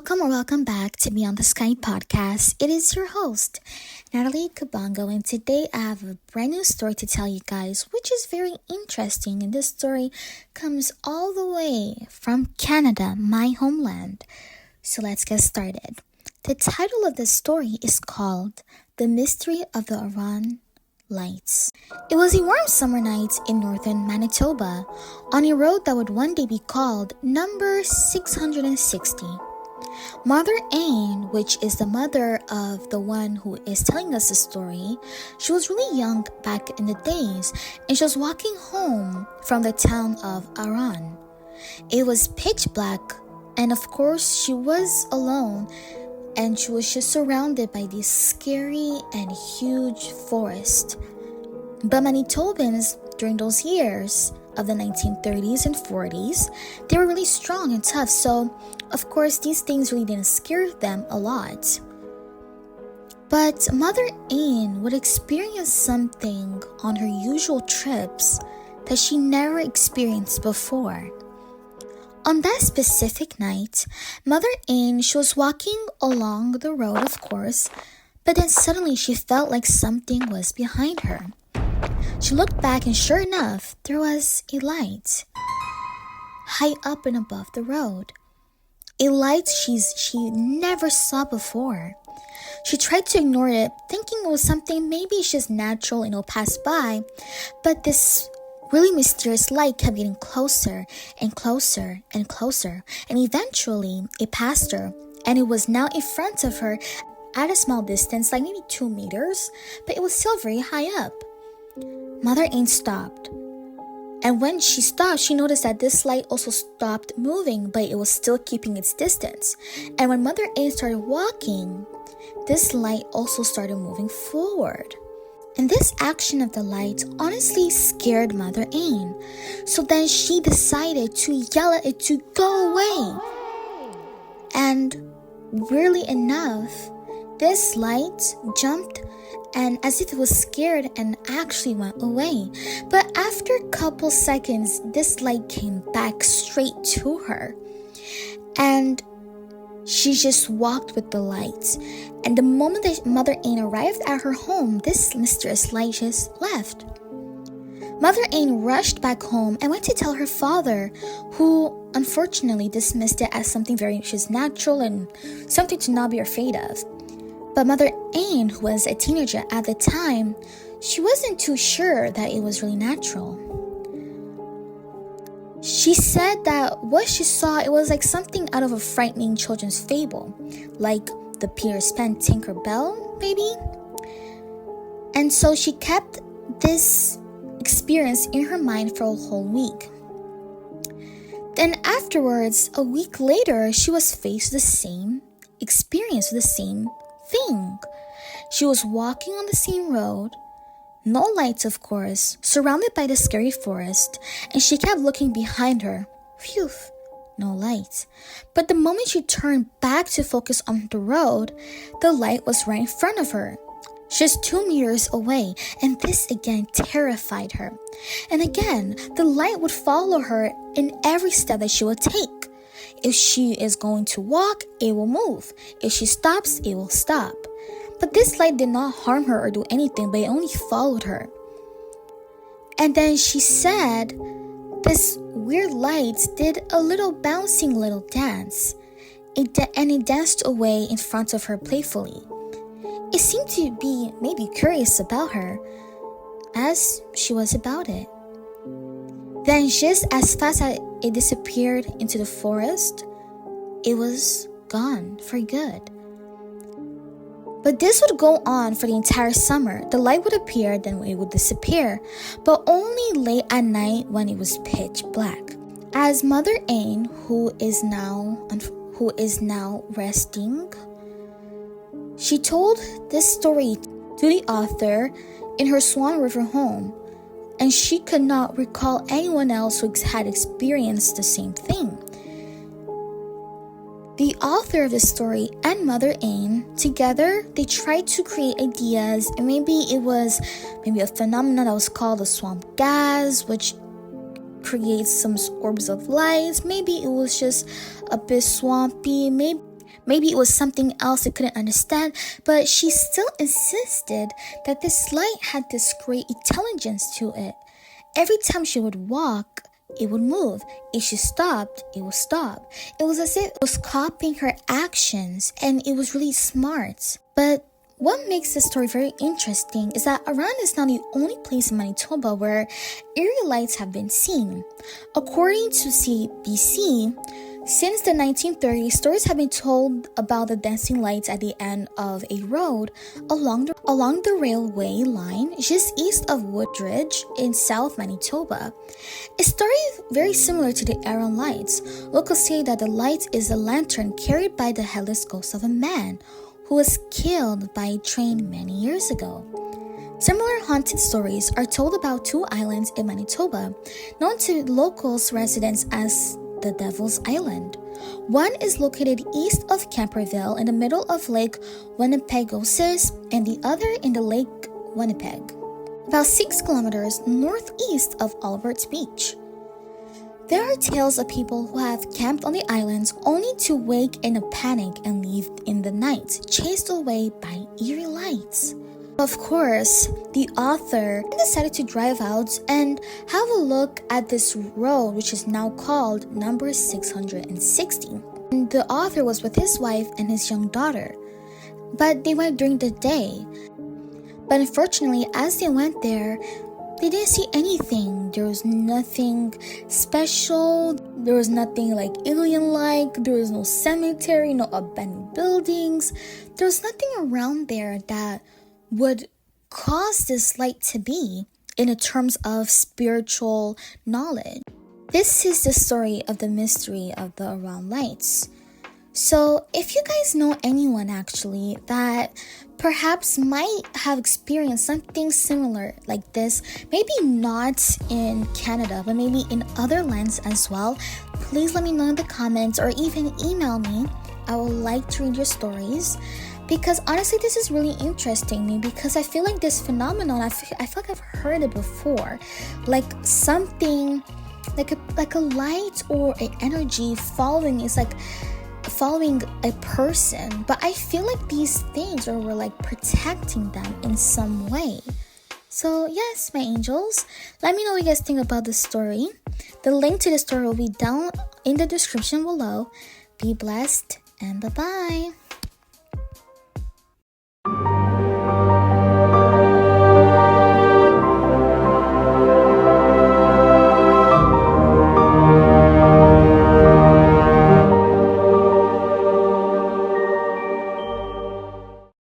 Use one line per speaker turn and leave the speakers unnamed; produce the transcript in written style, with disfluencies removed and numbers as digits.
Welcome or welcome back to Beyond the Sky Podcast. It is your host, Nathali Kabongo, and today I have a brand new story to tell you guys, which is very interesting. And this story comes all the way from Canada, my homeland. So let's get started. The title of the story is called The Mystery of the Aran Lights. It was a warm summer night in northern Manitoba on a road that would one day be called number 660. Mother Anne, which is the mother of the one who is telling us the story, she was really young back in the days, and she was walking home from the town of Aran. It was pitch black, and of course she was alone, and she was just surrounded by this scary and huge forest. But Manitobans during those years of the 1930s and 40s, they were really strong and tough, so of course these things really didn't scare them a lot. But Mother Anne would experience something on her usual trips that she never experienced before. On that specific night, Mother Anne, she was walking along the road, of course, but then suddenly she felt like something was behind her. She looked back, and sure enough, there was a light high up and above the road. A light she never saw before. She tried to ignore it, thinking it was something maybe it's just natural and it'll pass by, but this really mysterious light kept getting closer and closer and closer, and eventually it passed her, and it was now in front of her at a small distance, like maybe 2 meters, but it was still very high up. Mother Anne stopped, and when she stopped, she noticed that this light also stopped moving, but it was still keeping its distance. And when Mother Anne started walking, this light also started moving forward. And this action of the light honestly scared Mother Anne. So then she decided to yell at it to go away. And weirdly enough, this light jumped and as if it was scared and actually went away. But after a couple seconds, this light came back straight to her. And she just walked with the light. And the moment that Mother Anne arrived at her home, this mysterious light just left. Mother Anne rushed back home and went to tell her father, who unfortunately dismissed it as something very just natural and something to not be afraid of. But Mother Anne, who was a teenager at the time, she wasn't too sure that it was really natural. She said that what she saw, it was like something out of a frightening children's fable, like the Peter Pan Tinker Bell, maybe. And so she kept this experience in her mind for a whole week. Then afterwards, a week later, she was faced with the same experience, with the same thing. She was walking on the same road, no lights of course, surrounded by the scary forest, and she kept looking behind her. Phew, no lights. But the moment she turned back to focus on the road, the light was right in front of her, just 2 meters away, and this again terrified her. And again, the light would follow her in every step that she would take. If she is going to walk, it will move. If she stops, it will stop. But this light did not harm her or do anything, but it only followed her. And then she said this weird light did a little bouncing little dance. And it danced away in front of her playfully. It seemed to be maybe curious about her, as she was about it. Then just as fast as it disappeared into the forest, it was gone for good. But this would go on for the entire summer. The light would appear, then it would disappear, but only late at night when it was pitch black. As Mother Anne, who is now resting, she told this story to the author in her Swan River home, and she could not recall anyone else who had experienced the same thing. The author of the story and Mother Anne, together, they tried to create ideas, and maybe it was a phenomenon that was called the swamp gas, which creates some orbs of light. Maybe it was just a bit swampy. Maybe it was something else they couldn't understand, but she still insisted that this light had this great intelligence to it. Every time she would walk, it would move. If she stopped, it would stop. It was as if it was copying her actions, and it was really smart. But what makes this story very interesting is that Iran is not the only place in Manitoba where eerie lights have been seen. According to CBC, since the 1930s, stories have been told about the dancing lights at the end of a road along the railway line just east of Woodridge in South Manitoba. A story very similar to the Iran lights. Locals say that the light is a lantern carried by the headless ghost of a man who was killed by a train many years ago. Similar haunted stories are told about two islands in Manitoba, known to locals residents as the Devil's Island. One is located east of Camperville in the middle of Lake Winnipegosis and the other in the Lake Winnipeg, about 6 kilometers northeast of Albert's Beach. There are tales of people who have camped on the islands only to wake in a panic and leave in the night, chased away by eerie lights. Of course, the author decided to drive out and have a look at this road, which is now called number 660. And the author was with his wife and his young daughter, but they went during the day. But unfortunately, as they went there, they didn't see anything. There was nothing special. There was nothing like alien-like. There was no cemetery, no abandoned buildings. There was nothing around there that would cause this light to be in terms of spiritual knowledge. This is the story of the mystery of the Iran lights. So if you guys know anyone actually that perhaps might have experienced something similar like this, maybe not in Canada, but maybe in other lands as well, please let me know in the comments or even email me. I would like to read your stories. Because honestly, this is really interesting me because I feel like this phenomenon, I feel like I've heard it before. Like something, like a light or an energy following a person. But I feel like these things were like protecting them in some way. So yes, my angels, let me know what you guys think about this story. The link to the story will be down in the description below. Be blessed and bye-bye.